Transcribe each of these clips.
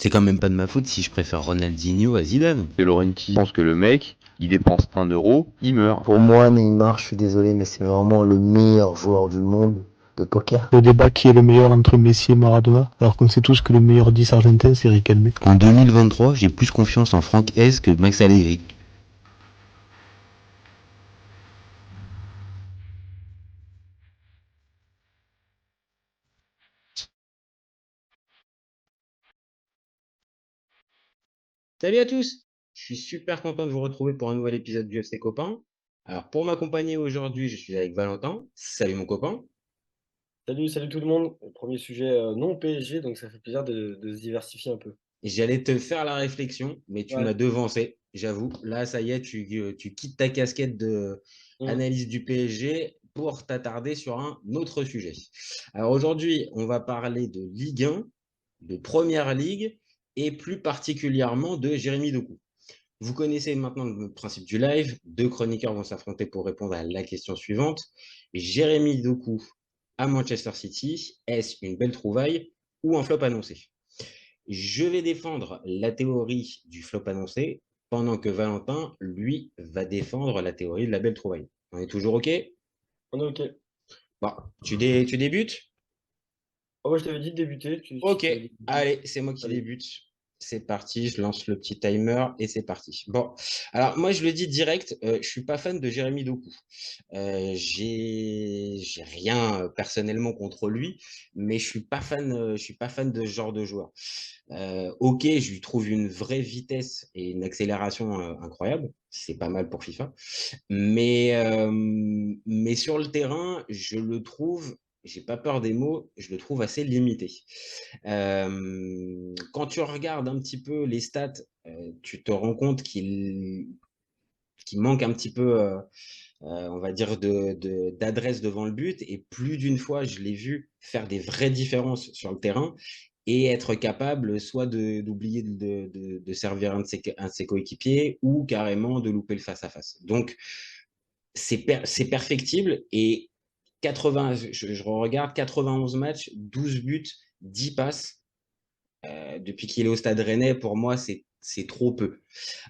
C'est quand même pas de ma faute si je préfère Ronaldinho à Zidane. De Laurenti pense que le mec, il dépense 1 euro, il meurt. Pour moi, Neymar, je suis désolé, mais c'est vraiment le meilleur joueur du monde de poker. Le débat qui est le meilleur entre Messi et Maradona, alors qu'on sait tous que le meilleur 10 argentin c'est Riquelme. En 2023, j'ai plus confiance en Franck Hez que Max Allegri. Salut à tous! Je suis super content de vous retrouver pour un nouvel épisode du FC Copain. Alors, pour m'accompagner aujourd'hui, je suis avec Valentin. Salut mon copain. Salut tout le monde. Premier sujet non PSG, donc ça fait plaisir de se diversifier un peu. J'allais te faire la réflexion, mais tu Ouais. m'as devancé, j'avoue. Là, ça y est, tu quittes ta casquette de Mm. analyse du PSG pour t'attarder sur un autre sujet. Alors aujourd'hui, on va parler de Ligue 1, de Première Ligue et plus particulièrement de Jérémy Doku. Vous connaissez maintenant le principe du live. Deux chroniqueurs vont s'affronter pour répondre à la question suivante. Jérémy Doku à Manchester City, est-ce une belle trouvaille ou un flop annoncé? Je vais défendre la théorie du flop annoncé, pendant que Valentin, lui, va défendre la théorie de la belle trouvaille. On est toujours OK? On est OK. Bon, tu débutes? Oh, ouais, je t'avais dit de débuter. OK, Tu m'as dit de débuter. allez, c'est moi qui Allez. débute. C'est parti, je lance le petit timer et c'est parti. Bon, alors moi je le dis direct, je suis pas fan de Jérémy Doku. J'ai rien personnellement contre lui, mais je suis pas fan de ce genre de joueur. Ok, je lui trouve une vraie vitesse et une accélération incroyable. C'est pas mal pour FIFA. Mais sur le terrain, je le trouve, j'ai pas peur des mots, je le trouve assez limité. Quand tu regardes un petit peu les stats, tu te rends compte qu'il manque un petit peu, on va dire, d'adresse devant le but. Et plus d'une fois, je l'ai vu faire des vraies différences sur le terrain et être capable soit d'oublier de servir un de ses coéquipiers ou carrément de louper le face-à-face. Donc, c'est perfectible et 80, je regarde 91 matchs, 12 buts, 10 passes. Depuis qu'il est au Stade Rennais, pour moi, c'est trop peu.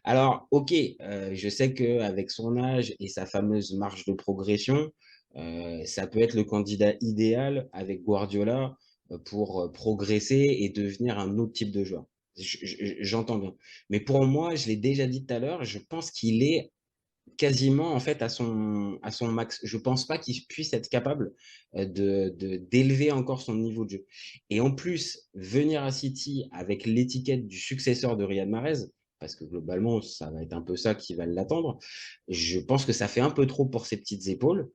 Alors, ok, je sais qu'avec son âge et sa fameuse marge de progression, ça peut être le candidat idéal avec Guardiola pour progresser et devenir un autre type de joueur. J'entends bien. Mais pour moi, je l'ai déjà dit tout à l'heure, je pense qu'il est quasiment en fait à son max. Je pense pas qu'il puisse être capable d'élever encore son niveau de jeu. Et en plus, venir à City avec l'étiquette du successeur de Riyad Mahrez, parce que globalement, ça va être un peu ça qui va l'attendre, je pense que ça fait un peu trop pour ses petites épaules.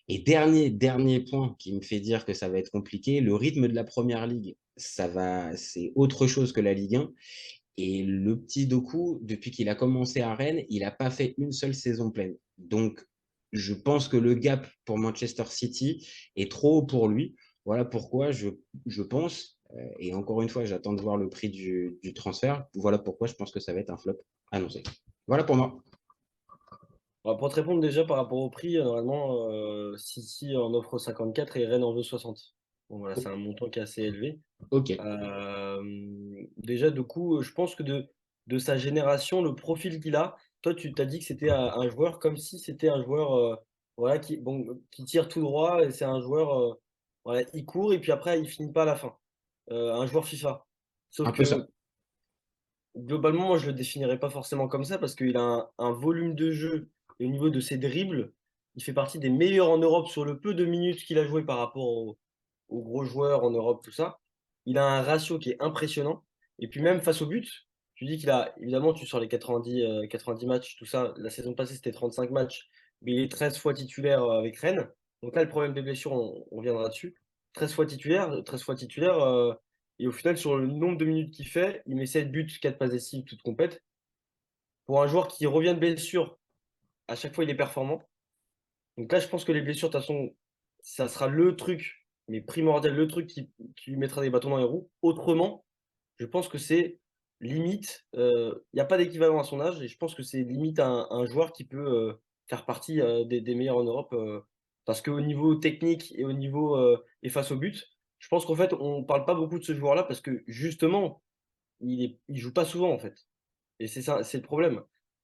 Et dernier point qui me fait dire que ça va être compliqué, le rythme de la première ligue, c'est autre chose que la Ligue 1. Et le petit Doku, depuis qu'il a commencé à Rennes, il n'a pas fait une seule saison pleine. Donc, je pense que le gap pour Manchester City est trop haut pour lui. Voilà pourquoi je pense, et encore une fois, j'attends de voir le prix du transfert. Voilà pourquoi je pense que ça va être un flop annoncé. Voilà pour moi. Alors, pour te répondre déjà par rapport au prix, normalement, City en offre 54 et Rennes en veut 60. Bon, voilà, c'est un montant qui est assez élevé. Ok. Déjà, du coup, je pense que de sa génération, le profil qu'il a, toi, tu t'as dit que c'était un joueur comme si c'était un joueur voilà, qui tire tout droit et c'est un joueur, voilà, il court et puis après, il finit pas à la fin. Un joueur FIFA. Sauf Un peu ça. que globalement, moi, je le définirais pas forcément comme ça parce qu'il a un volume de jeu et au niveau de ses dribbles, il fait partie des meilleurs en Europe sur le peu de minutes qu'il a joué par rapport aux gros joueurs en Europe, tout ça. Il a un ratio qui est impressionnant. Et puis même face au but, tu dis qu'il a, évidemment, tu sors les 90 matchs, tout ça. La saison passée, c'était 35 matchs, mais il est 13 fois titulaire avec Rennes. Donc là, le problème des blessures, on reviendra dessus. 13 fois titulaire, et au final, sur le nombre de minutes qu'il fait, il met 7 buts, 4 passes décisives, toutes complètes. Pour un joueur qui revient de blessure, à chaque fois, il est performant. Donc là, je pense que les blessures, de toute façon, ça sera le truc, mais primordial, le truc qui lui mettra des bâtons dans les roues. Autrement, je pense que c'est limite, il n'y a pas d'équivalent à son âge et je pense que c'est limite un joueur qui peut faire partie des meilleurs en Europe. Parce qu'au niveau technique et au niveau et face au but, je pense qu'en fait, on ne parle pas beaucoup de ce joueur-là parce que justement, il joue pas souvent, en fait. Et c'est ça, c'est le problème.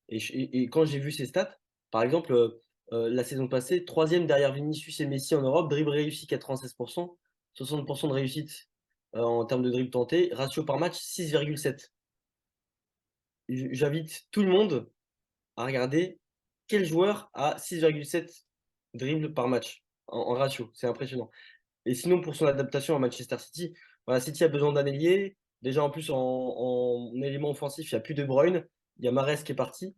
Et quand j'ai vu ses stats, par exemple, la saison passée, troisième derrière Vinicius et Messi en Europe, dribble réussi 96%, 60% de réussite en termes de dribble tenté, ratio par match 6,7. J'invite tout le monde à regarder quel joueur a 6,7 dribbles par match en ratio. C'est impressionnant. Et sinon, pour son adaptation à Manchester City, voilà, City a besoin d'un ailier. Déjà, en plus, en élément offensif, il n'y a plus De Bruyne. Il y a Mahrez qui est parti.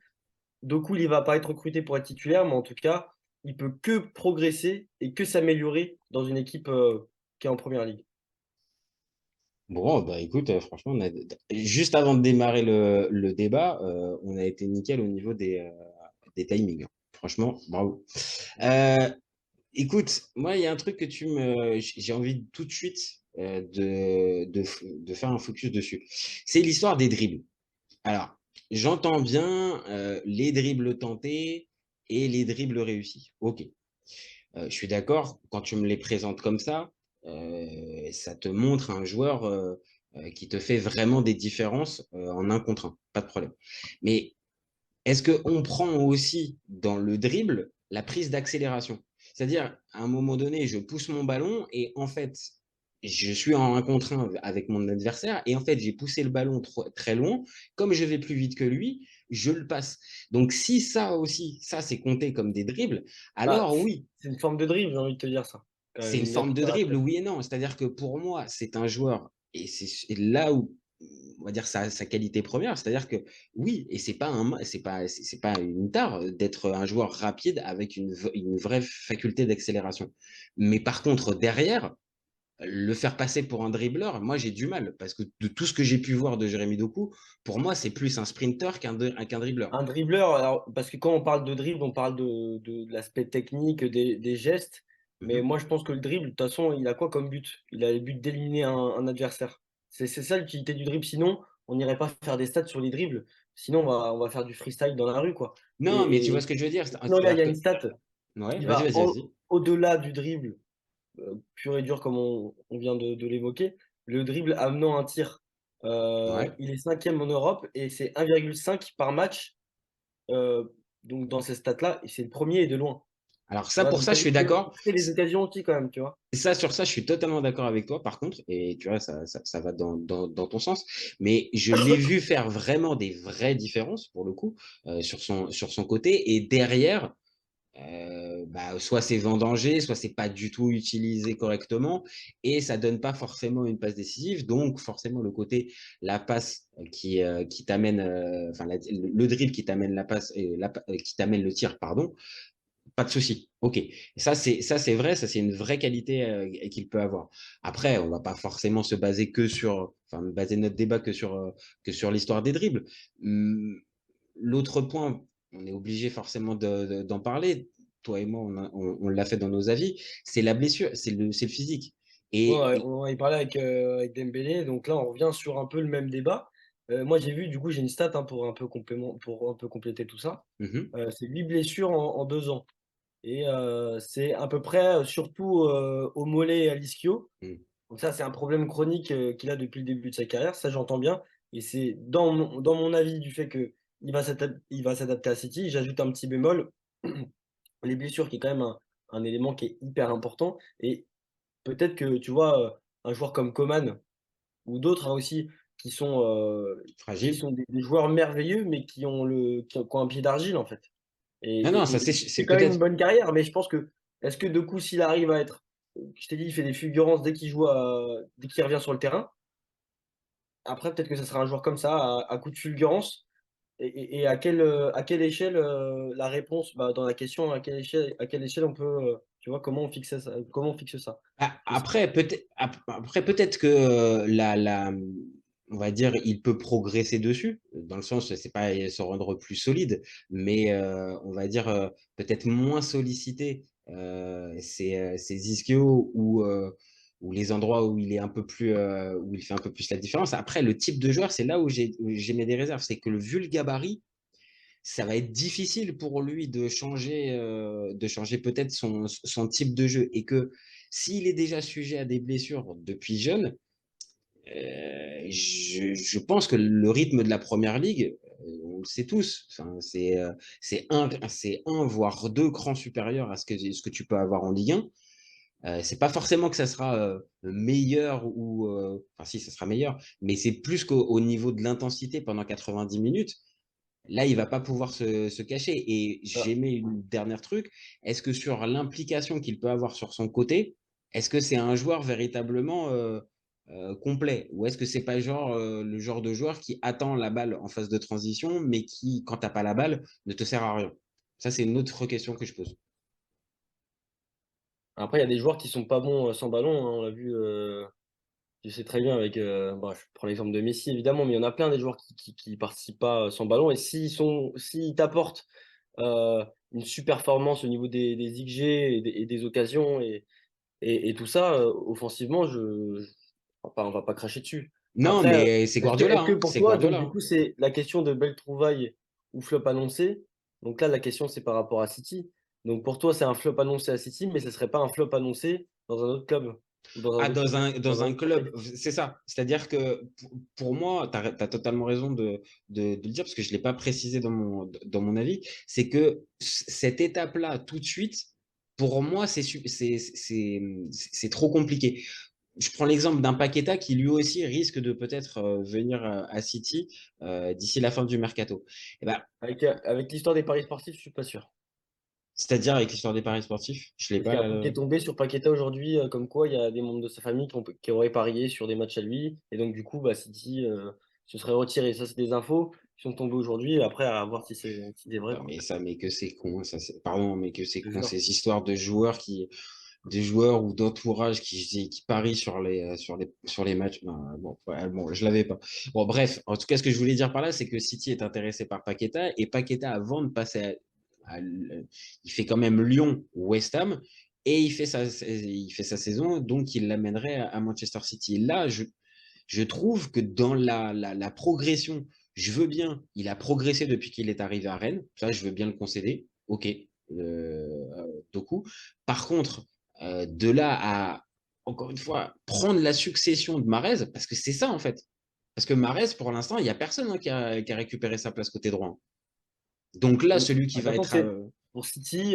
Doku, il ne va pas être recruté pour être titulaire, mais en tout cas, il peut que progresser et que s'améliorer dans une équipe qui est en première ligue. Bon, bah écoute, franchement, juste avant de démarrer le débat, on a été nickel au niveau des timings, hein. Franchement, bravo. Euh, Écoute, moi, il y a un truc que j'ai envie tout de suite de faire un focus dessus. C'est l'histoire des dribbles. Alors, j'entends bien les dribbles tentés et les dribbles réussis. Ok. Je suis d'accord, quand tu me les présentes comme ça te montre un joueur qui te fait vraiment des différences en un contre un. Pas de problème. Mais est-ce qu'on prend aussi dans le dribble la prise d'accélération? C'est-à-dire, à un moment donné, je pousse mon ballon et en fait, je suis en un contre un avec mon adversaire et en fait, j'ai poussé le ballon très loin. Comme je vais plus vite que lui, je le passe. Donc, si ça aussi, ça c'est compté comme des dribbles, Bah, alors oui, c'est une forme de dribble, j'ai envie de te dire ça. Quand c'est une même, il y a forme tout de à dribble, répéter. oui et non. C'est-à-dire que pour moi, c'est un joueur, et c'est là où, on va dire, sa qualité première, c'est-à-dire que oui, et c'est pas une tare d'être un joueur rapide avec une vraie faculté d'accélération. Mais par contre, derrière, le faire passer pour un dribbleur, moi j'ai du mal, parce que de tout ce que j'ai pu voir de Jérémy Doku, pour moi, c'est plus un sprinter qu'un dribbleur. Un dribbleur, alors, parce que quand on parle de dribble, on parle de l'aspect technique, des gestes. Mais Mhm. moi, je pense que le dribble, de toute façon, il a quoi comme but? Il a le but d'éliminer un adversaire. C'est ça l'utilité du dribble. Sinon, on n'irait pas faire des stats sur les dribbles. Sinon, on va faire du freestyle dans la rue, quoi. Non, mais tu vois Et ce que je veux dire? sinon, là, il y C'est-à-dire a que... une stat Ouais, qui vas-y, va vas-y, vas-y. au-delà du dribble pur et dur, comme on vient de l'évoquer. Le dribble amenant un tir. Ouais. Il est cinquième en Europe et c'est 1,5 par match donc dans ces stats-là, c'est le premier et de loin. Alors Tu ça, vois, pour donc ça, je suis d'accord. il crée les occasions aussi quand même, tu vois. Et ça, sur ça, je suis totalement d'accord avec toi, par contre, et tu vois, ça va dans ton sens, mais je l'ai vu faire vraiment des vraies différences, pour le coup, sur son côté, et derrière, bah, soit c'est vendangé, soit c'est pas du tout utilisé correctement, et ça donne pas forcément une passe décisive, donc forcément le côté, la passe qui t'amène, enfin, le dribble qui t'amène la passe, et qui t'amène le tir, pardon, pas de souci. OK. Ça c'est vrai, ça c'est une vraie qualité qu'il peut avoir. Après, on va pas forcément se baser enfin baser notre débat que sur l'histoire des dribbles. L'autre point, on est obligé forcément d'en parler. Toi et moi, on l'a fait dans nos avis. C'est la blessure, c'est le physique. Ouais, ouais, Et on en parlait avec Dembélé, donc là on revient sur un peu le même débat. Moi j'ai vu, du coup j'ai une stat hein, pour un peu compléter tout ça. mhm, C'est 8 blessures en 2 ans. Et c'est à peu près surtout au mollet et à l'ischio. mhm. Donc ça c'est un problème chronique qu'il a depuis le début de sa carrière, ça j'entends bien. Et c'est dans mon avis du fait qu'il il va s'adapter à City. J'ajoute un petit bémol, les blessures qui est quand même un élément qui est hyper important. Et peut-être que, tu vois, un joueur comme Coman ou d'autres hein, aussi qui sont, qui Fragile. sont des joueurs merveilleux, mais qui ont un pied d'argile, en fait. Non, non, ça Et c'est c'est quand même une peut-être. bonne carrière, mais je pense que est-ce que de coup, s'il arrive à être, je t'ai dit, il fait des fulgurances dès qu'il revient sur le terrain. Après, peut-être que ça sera un joueur comme ça, à coup de fulgurance. Et à quelle échelle la réponse, bah, dans la question, à quelle échelle on peut, tu vois, comment on fixe ça? Je sais pas. Après, peut-être que on va dire, il peut progresser dessus, dans le sens, c'est pas se rendre plus solide, mais on va dire peut-être moins solliciter ses ischios ou les endroits où il est un peu plus, où il fait un peu plus la différence. Après, le type de joueur, c'est là où j'ai mis des réserves, c'est que vu le gabarit, ça va être difficile pour lui de changer peut-être son type de jeu. Et que s'il est déjà sujet à des blessures depuis jeune, Je pense que le rythme de la première ligue, on le sait tous, enfin, c'est un, voire deux crans supérieurs à ce que tu peux avoir en Ligue 1. C'est pas forcément que ça sera meilleur ou. Enfin, si, ça sera meilleur, mais c'est plus qu'au niveau de l'intensité pendant 90 minutes. Là, il va pas pouvoir se cacher. Et Ah, j'ai mis une dernière truc. Est-ce que sur l'implication qu'il peut avoir sur son côté, est-ce que c'est un joueur véritablement complet? Ou est-ce que c'est pas le genre de joueur qui attend la balle en phase de transition, mais qui, quand t'as pas la balle, ne te sert à rien? Ça, c'est une autre question que je pose. après, il y a des joueurs qui sont pas bons sans ballon, hein, on l'a vu. Je sais très bien avec. Bon, je prends l'exemple de Messi évidemment, mais il y en a plein des joueurs qui participent pas sans ballon. Et s'ils t'apportent une super performance au niveau des XG et des occasions et tout ça, offensivement, on va pas cracher dessus. Non, Après, mais c'est est-ce que, Guardiola, est-ce que hein. pour C'est toi, donc Guardiola, du hein. coup, c'est la question de belle trouvaille ou flop annoncé. Donc là, la question, c'est par rapport à City. Donc pour toi, c'est un flop annoncé à City, mais ce serait pas un flop annoncé dans un autre club ou dans un Ah, autre, dans dans un un autre club, contexte. c'est ça. C'est-à-dire que pour moi, tu as totalement raison de le dire, parce que je ne l'ai pas précisé dans mon avis, c'est que cette étape-là, tout de suite, pour moi, c'est trop compliqué. Je prends l'exemple d'un Paqueta qui lui aussi risque de peut-être venir à City d'ici la fin du mercato. Et ben, Avec l'histoire des paris sportifs, je suis pas sûr. c'est-à-dire avec l'histoire des paris sportifs, je l'ai Parce qu'il y pas a un truc qui là. est tombé sur Paqueta aujourd'hui, comme quoi il y a des membres de sa famille qui auraient parié sur des matchs à lui. Et donc, du coup, bah, City se serait retiré. Ça, c'est des infos qui sont tombées aujourd'hui. Après, à voir si c'est vrai, Non, quoi. mais ça, mais que c'est con, pardon, mais que c'est Je te con, jure. ces histoires de joueurs des joueurs ou d'entourage qui parient sur les matchs. Non, bon, ouais, bon, je l'avais pas. Bon, bref, en tout cas, ce que je voulais dire par là, c'est que City est intéressé par Paqueta et Paqueta, avant de passer il fait quand même Lyon ou West Ham et il fait sa saison, donc il l'amènerait à Manchester City. Là, je trouve que dans la progression, je veux bien, il a progressé depuis qu'il est arrivé à Rennes, ça je veux bien le concéder, ok, Doku. Par contre, de là à, encore une fois, prendre la succession de Mahrez, parce que c'est ça en fait. Parce que Mahrez, pour l'instant, il n'y a personne hein, qui a récupéré sa place côté droit. Donc là, Oui. celui De qui toute va façon, être. c'est pour City,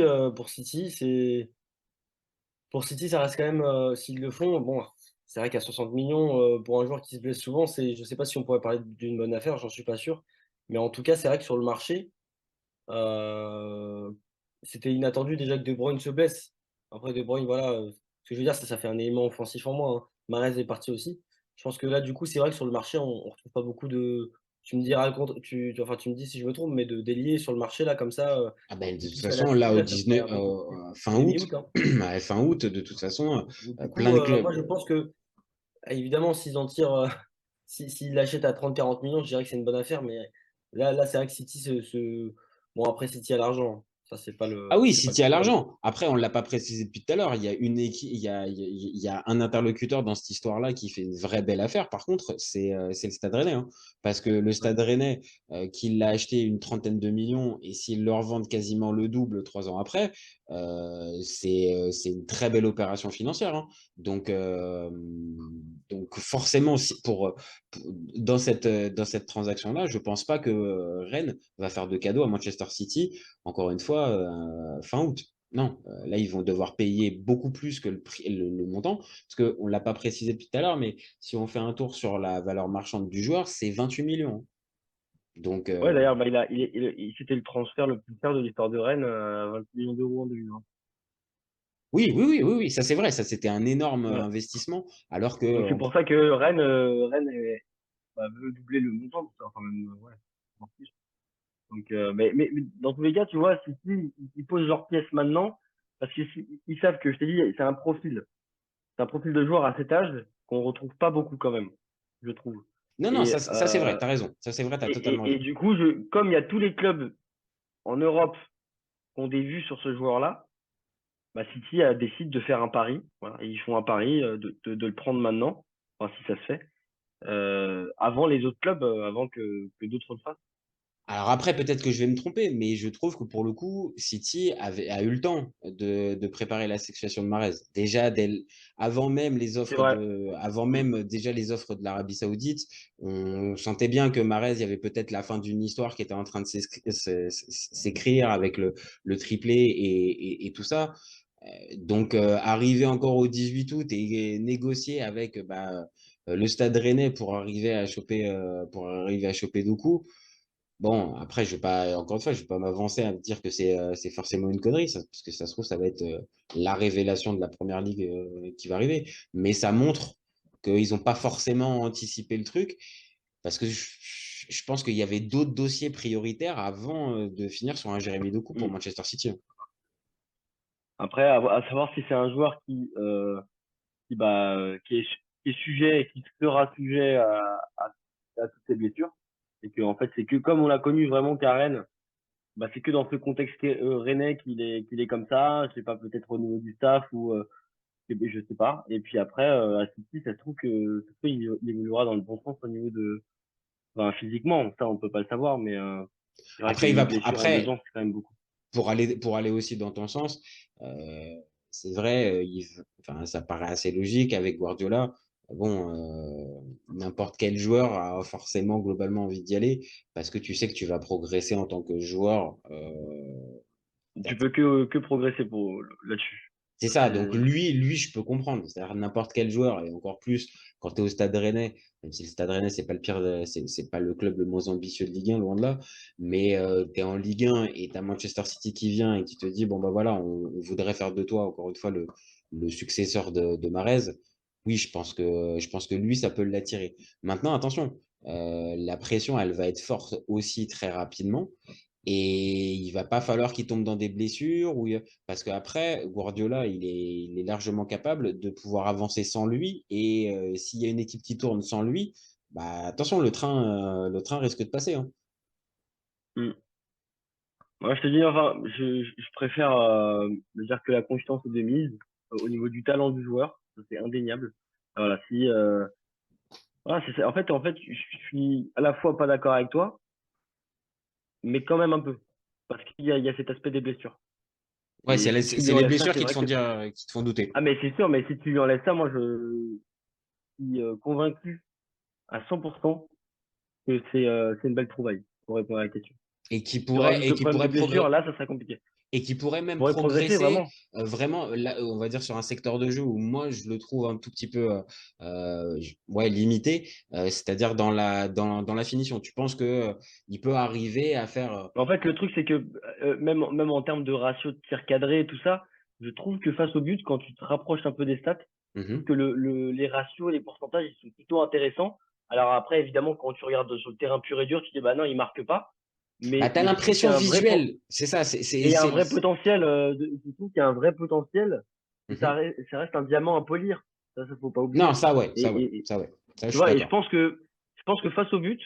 ça reste quand même s'ils le font. Bon, c'est vrai qu'à 60 millions pour un joueur qui se blesse souvent, je sais pas si on pourrait parler d'une bonne affaire, j'en suis pas sûr. Mais en tout cas, c'est vrai que sur le marché, Euh, c'était inattendu déjà que De Bruyne se blesse. Après, De Bruyne, voilà, ce que je veux dire, ça fait un élément offensif en moins, hein. Mahrez est parti aussi. Je pense que là, du coup, c'est vrai que sur le marché, on retrouve pas beaucoup de. Tu me diras enfin, tu me dis si je me trompe, mais de délier sur le marché, là, comme ça, Ah ben, de qui toute puisse aller à façon, là, City, au là, ça me paraît 19, un peu compliqué. fin C'est août, mi-août, hein. à fin août, de toute façon, Donc, du plein coup, de moi, je clubs. pense que, évidemment, s'ils en tirent, s'ils l'achètent à 30-40 millions, je dirais que c'est une bonne affaire, mais là c'est vrai que City Bon, après, City a l'argent, hein. Ça, Ah oui, c'est pas le City a problème. l'argent. Après, on ne l'a pas précisé depuis tout à l'heure. Il y a une équipe, il y a un interlocuteur dans cette histoire-là qui fait une vraie belle affaire. Par contre, c'est le Stade Rennais, hein. Parce que le Ouais. Stade Rennais, qui l'a acheté une trentaine de millions, et s'ils le revendent quasiment le double 3 ans après, c'est une très belle opération financière, hein. Donc forcément, dans cette transaction-là, je ne pense pas que Rennes va faire de cadeau à Manchester City encore une fois, fin août. Non, là, ils vont devoir payer beaucoup plus que le prix, le montant, parce qu'on ne l'a pas précisé depuis tout à l'heure, mais si on fait un tour sur la valeur marchande du joueur, c'est 28 millions. Donc, Ouais, d'ailleurs, bah, c'était le transfert le plus cher de l'histoire de Rennes, à 20 millions d'euros en 2020. oui, ça c'est vrai, ça c'était un énorme Ouais. investissement, alors que, Donc c'est pour ça que Rennes veut doubler le montant, donc ça, enfin, même, ouais, en plus. Donc, mais dans tous les cas, tu vois, si ils posent leurs pièces maintenant, parce qu'ils ils savent que, je t'ai dit, c'est un profil de joueur à cet âge qu'on retrouve pas beaucoup quand même, je trouve. non, non, Et, ça c'est vrai, t'as raison, ça c'est vrai, t'as totalement et raison. du coup, comme il y a tous les clubs en Europe qui ont des vues sur ce joueur-là, bah, City décide de faire un pari. Voilà, et ils font un pari de le prendre maintenant, enfin, si ça se fait, avant les autres clubs, avant que d'autres le fassent. Alors après, peut-être que je vais me tromper, mais je trouve que pour le coup, City a eu le temps de préparer la situation de Mahrez. Déjà, avant même C'est vrai. avant même déjà les offres de l'Arabie Saoudite, on sentait bien que Mahrez, il y avait peut-être la fin d'une histoire qui était en train de s'écrire avec le triplé et tout ça. Donc, arriver encore au 18 août et négocier avec le Stade Rennais pour arriver à choper Doku. Bon, après, je vais pas, encore une fois, je vais pas m'avancer à me dire que c'est forcément une connerie, parce que ça se trouve, ça va être la révélation de la première ligue qui va arriver. Mais ça montre qu'ils n'ont pas forcément anticipé le truc, parce que je pense qu'il y avait d'autres dossiers prioritaires avant de finir sur un Jérémy Doku pour Mm. Manchester City. Après, à savoir si c'est un joueur qui est sujet et qui sera sujet à toutes ces blessures. Et que, en fait, c'est que comme on l'a connu vraiment qu'à Rennes, bah, c'est que dans ce contexte rennais qu'il est comme ça. Je sais pas, peut-être au niveau du staff ou je sais pas. Et puis après, à City, ça se trouve que ça se trouve, il évoluera dans le bon sens au niveau enfin, physiquement. Ça, on peut pas le savoir, mais c'est vrai que Après, une blessure en 2 après, ans, c'est quand même beaucoup. pour aller aussi dans ton sens, c'est vrai, enfin, ça paraît assez logique avec Guardiola. Bon, n'importe quel joueur a forcément globalement envie d'y aller parce que tu sais que tu vas progresser en tant que joueur. Tu peux que progresser là-dessus. C'est Ça, ça, donc c'est- lui, je peux comprendre. C'est-à-dire n'importe quel joueur, et encore plus quand tu es au Stade Rennais, même si le Stade Rennais, c'est pas le pire, c'est pas le club le moins ambitieux de Ligue 1, loin de là, mais tu es en Ligue 1 et tu as Manchester City qui vient et qui te dit, bon bah voilà, on voudrait faire de toi, encore une fois, le successeur de Mahrez. Oui, je pense que lui, ça peut l'attirer. Maintenant, attention, la pression, elle va être forte aussi très rapidement. Et il va pas falloir qu'il tombe dans des blessures parce qu'après, Guardiola, il est largement capable de pouvoir avancer sans lui. Et s'il y a une équipe qui tourne sans lui, bah attention, le train risque de passer, hein. Hmm. Moi, je te dis, enfin, je préfère me dire que la confiance est de mise au niveau du talent du joueur. Ça, c'est indéniable. Voilà, si, voilà, en fait, je suis à la fois pas d'accord avec toi, mais quand même un peu. Parce il y a cet aspect des blessures. Ouais, Et si tu lui c'est les enlèves ça, blessures c'est qui te vrai font que. dire, qui te font douter. Ah, mais c'est sûr, mais si tu lui enlèves ça, moi, je suis convaincu à 100% que c'est une belle trouvaille pour répondre à la question. Si tu rajoutes Et le qui problème de pourrait blessure, progresser, là, ça serait compliqué. et qui pourrait Tu même pourrais progresser progresser vraiment. vraiment, là, on va dire, sur un secteur de jeu où moi, je le trouve un tout petit peu ouais, limité, c'est-à-dire dans la finition. Tu penses que il peut arriver à faire. En fait, le truc, c'est que même en termes de ratio de tir cadré et tout ça, je trouve que face au but, quand tu te rapproches un peu des stats, je trouve Mhm. que les ratios et les pourcentages, ils sont plutôt intéressants. Alors après, évidemment, quand tu regardes sur le terrain pur et dur, tu te dis, bah non, il marque pas. Bah, t'as Mais je trouve qu'il y l'impression a un visuelle, c'est ça, et il y a un vrai potentiel, je trouve qu'il y a un vrai potentiel, et Mhm. ça reste un diamant à polir. Ça faut pas Non, oublier. ça, ouais, Et, ça, ouais, et, et- ça, ouais. Ça, je Tu suis vois, et d'accord. je pense que face au but,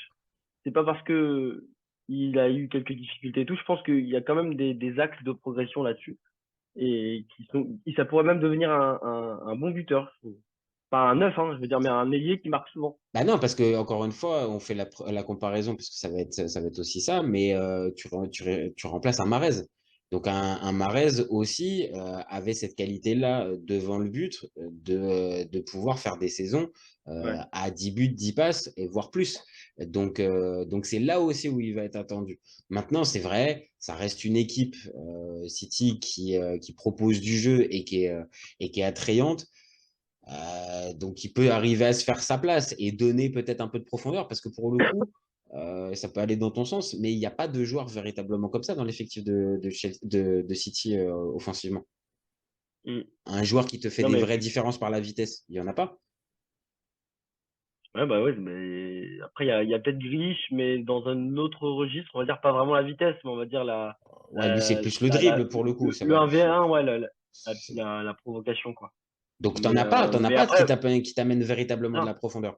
c'est pas parce que il a eu quelques difficultés et tout, je pense qu'il y a quand même des axes de progression là-dessus et ça pourrait même devenir un bon buteur, je trouve. Pas un neuf, hein, je veux dire, mais un ailier qui marque souvent. Bah non, parce que encore une fois, on fait la comparaison, parce que ça va être aussi ça, mais tu remplaces un Mahrez. Donc un Mahrez aussi avait cette qualité-là devant le but de pouvoir faire des saisons Ouais. à 10 buts, 10 passes, et voire plus. Donc c'est là aussi où il va être attendu. Maintenant, c'est vrai, ça reste une équipe City qui propose du jeu et qui est attrayante. Donc, il peut arriver à se faire sa place et donner peut-être un peu de profondeur parce que pour le coup, ça peut aller dans ton sens, mais il n'y a pas de joueur véritablement comme ça dans l'effectif de City offensivement. Mm. Un joueur qui te fait Non des mais vraies différences par la vitesse, il n'y en a pas. ouais, bah ouais, mais après il y a peut-être Grealish, mais dans un autre registre, on va dire pas vraiment la vitesse, mais on va dire Ouais, lui, c'est plus le dribble pour le coup. le 1v1, ouais, la provocation, quoi. Donc, t'en as Mais pas après, qui t'amène véritablement de non. la profondeur.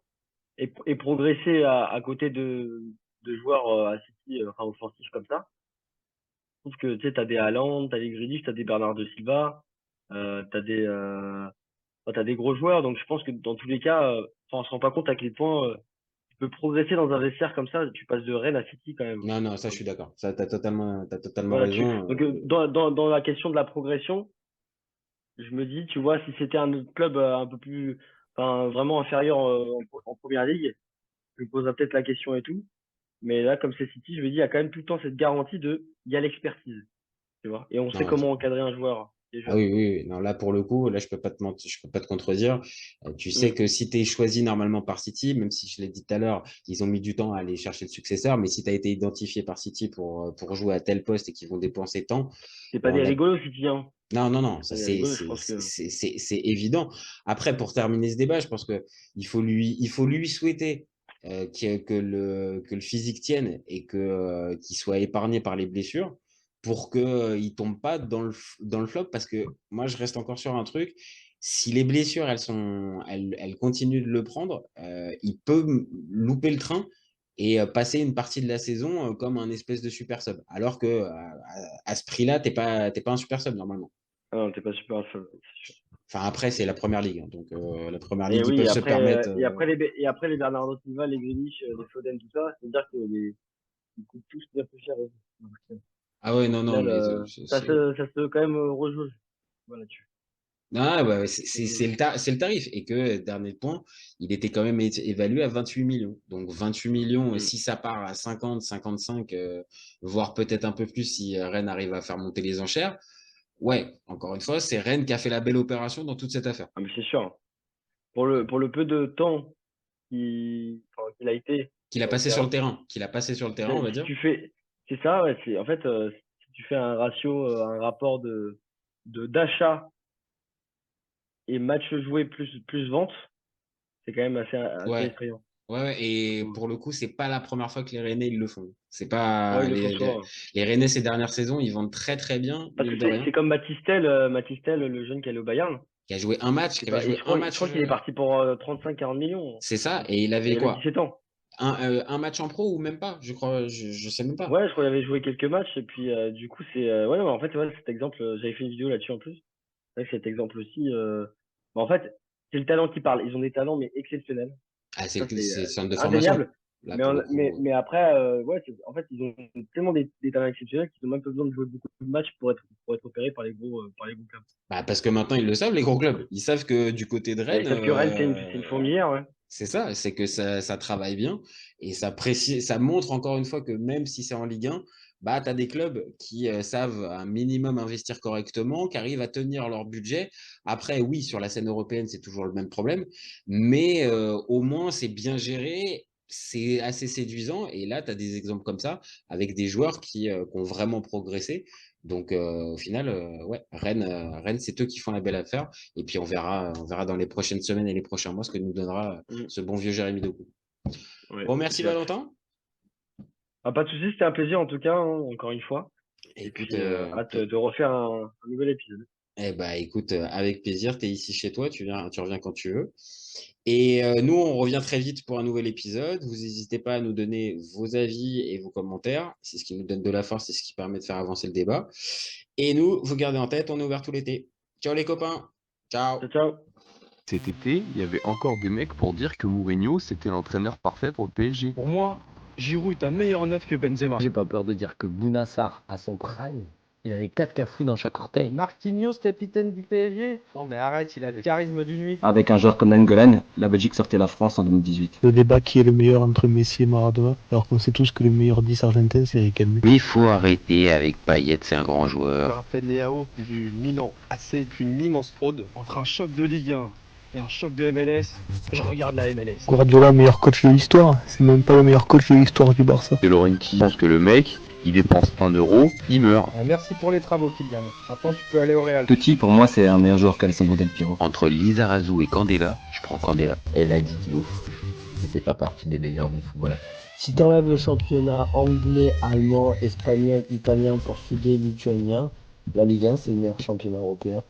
Et progresser à côté de joueurs à City, enfin offensifs comme ça, je trouve que tu sais, t'as des Haaland, t'as des Grealish, t'as des Bernard de Silva, t'as t'as des gros joueurs, donc je pense que dans tous les cas, enfin, on se rend pas compte à quel point peux progresser dans un vestiaire comme ça. Tu passes de Rennes à City quand même. Non, ça, je suis d'accord. Ça, t'as totalement Voilà, raison. donc, dans la question de la progression, je me dis, tu vois, si c'était un autre club un peu plus, enfin, vraiment inférieur en première ligue, je me poserais peut-être la question et tout. Mais là, comme c'est City, je me dis, il y a quand même tout le temps cette garantie il y a l'expertise, tu vois. Et on sait Non, comment encadrer un joueur qui est ah jeune. oui. Non, là, pour le coup, là, je peux pas te mentir, je peux pas te contredire. Tu sais Mm. que si tu es choisi normalement par City, même si je l'ai dit tout à l'heure, ils ont mis du temps à aller chercher le successeur, mais si tu as été identifié par City pour jouer à tel poste et qu'ils vont dépenser tant, C'est pas bon, des là, rigolos, City, hein. non, C'est ça pas des rigolos, je pense que. c'est évident. Après, pour terminer ce débat, je pense que il faut lui souhaiter que le physique tienne et qu'il soit épargné par les blessures pour qu'il ne tombe pas dans le flop. Parce que moi, je reste encore sur un truc. Si les blessures, elles continuent de le prendre, il peut louper le train et passer une partie de la saison comme un espèce de super sub. Alors que à ce prix-là, t'es pas un super sub normalement. Ah non, t'es pas super fan, c'est sûr. Enfin, après, c'est la première ligue, hein. Donc, la première Et ligue, ils oui, peuvent se permettre. et après les Bernardo Silva, les Grealish, les Foden, tout ça, c'est-à-dire que ils coûtent tous bien plus cher aussi. Donc, Ah ouais, au non, final, mais ça se quand même rejauge. Voilà, ah, ouais, rejauge. c'est le tarif. Et que, dernier point, il était quand même évalué à 28 millions. Donc, 28 millions, Mm. si ça part à 50, 55, voire peut-être un peu plus si Rennes arrive à faire monter les enchères, ouais, encore une fois, c'est Rennes qui a fait la belle opération dans toute cette affaire. Ah, mais c'est sûr. Pour le peu de temps qu'il a été Qu'il a sur le passé sur le terrain, terrain. Qu'il a passé sur le terrain, on va si dire. tu fais, c'est ça, ouais, en fait, si tu fais un ratio, un rapport d'achat et match joué plus vente, c'est quand même assez Ouais. effrayant. Ouais, et Mm. pour le coup, c'est pas la première fois que les Rennais ils le font. C'est pas Ouais, ils le font souvent, hein. les Rennais ces dernières saisons, ils vendent très très bien, Parce que mine de c'est rien. comme Matistel, le jeune qui est allé au Bayern. Qui a joué un match, C'est qui avait pas, et joué un je match, crois qu'il est parti pour 35-40 millions. c'est ça, Hein. et il Et avait il avait quoi? 17 ans. Un match en pro ou même pas? Je crois, je sais même pas. Ouais, je crois qu'il avait joué quelques matchs. Et puis, du coup, ouais, non, en fait, ouais, cet exemple, j'avais fait une vidéo là-dessus en plus. C'est vrai que cet exemple aussi. En fait, c'est le talent qui parle. Ils ont des talents, mais exceptionnels. Ah, Ça, c'est c'est centre de formation. indéniable. Là, pour le coup. Mais après, ouais, en fait, ils ont tellement des talents exceptionnels qu'ils n'ont même pas besoin de jouer beaucoup de matchs pour être opérés par les gros clubs. Bah, parce que maintenant, ils le savent, les gros clubs. Ils savent que du côté de Et Rennes, ils savent que Rennes, c'est une fourmilière, ouais. c'est ça, c'est que ça travaille bien et ça montre encore une fois que même si c'est en Ligue 1, bah, tu as des clubs qui savent un minimum investir correctement, qui arrivent à tenir leur budget. Après, oui, sur la scène européenne, c'est toujours le même problème, mais au moins, c'est bien géré, c'est assez séduisant. Et là, tu as des exemples comme ça avec des joueurs qui ont vraiment progressé. Donc, au final, ouais, Rennes, c'est eux qui font la belle affaire. Et puis, on verra dans les prochaines semaines et les prochains mois ce que nous donnera Mm. ce bon vieux Jérémy Doku. Ouais, Bon, merci j'ai hâte. Valentin. Ah, pas de soucis, c'était un plaisir en tout cas, hein, encore une fois. Et Écoute, puis, hâte de refaire un nouvel épisode. écoute, avec plaisir, tu es ici chez toi, tu reviens quand tu veux. Et nous, on revient très vite pour un nouvel épisode. Vous n'hésitez pas à nous donner vos avis et vos commentaires. C'est ce qui nous donne de la force, c'est ce qui permet de faire avancer le débat. Et nous, vous gardez en tête, on est ouvert tout l'été. Ciao les copains. Ciao. Ciao, ciao. Cet été, il y avait encore des mecs pour dire que Mourinho, c'était l'entraîneur parfait pour le PSG. Pour moi, Giroud est un meilleur neuf que Benzema. J'ai pas peur de dire que Bounassar, à son prime, il avait 4 cafous dans chaque orteil. Marquinhos, capitaine du PSG. Non mais arrête, il a le charisme d'une nuit. Avec un joueur comme Nainggolan, la Belgique sortait la France en 2018. Le débat qui est le meilleur entre Messi et Maradona, alors qu'on sait tous que le meilleur 10 argentin c'est Riquelme. Mais il faut arrêter avec Payet, c'est un grand Je joueur. rappelle Léao du Milan. C'est une immense fraude entre un choc de Ligue 1 et un choc de MLS. Je regarde la MLS. Guardiola, meilleur coach de l'histoire, c'est même pas le meilleur coach de l'histoire du Barça. De Laurenti pense que le mec, il dépense 1 euro, il meurt. Merci pour les travaux, Kylian. Maintenant, tu peux aller au Real. Totti, pour moi, c'est un meilleur joueur qu'Alessandro Del Piero. Entre Lizarazu et Candela, je prends Candela. Elle a dit qu'il n'était pas partie des meilleurs du football. Si t'enlèves le championnat anglais, allemand, espagnol, italien, portugais, lituanien, la Ligue 1 c'est le meilleur championnat européen.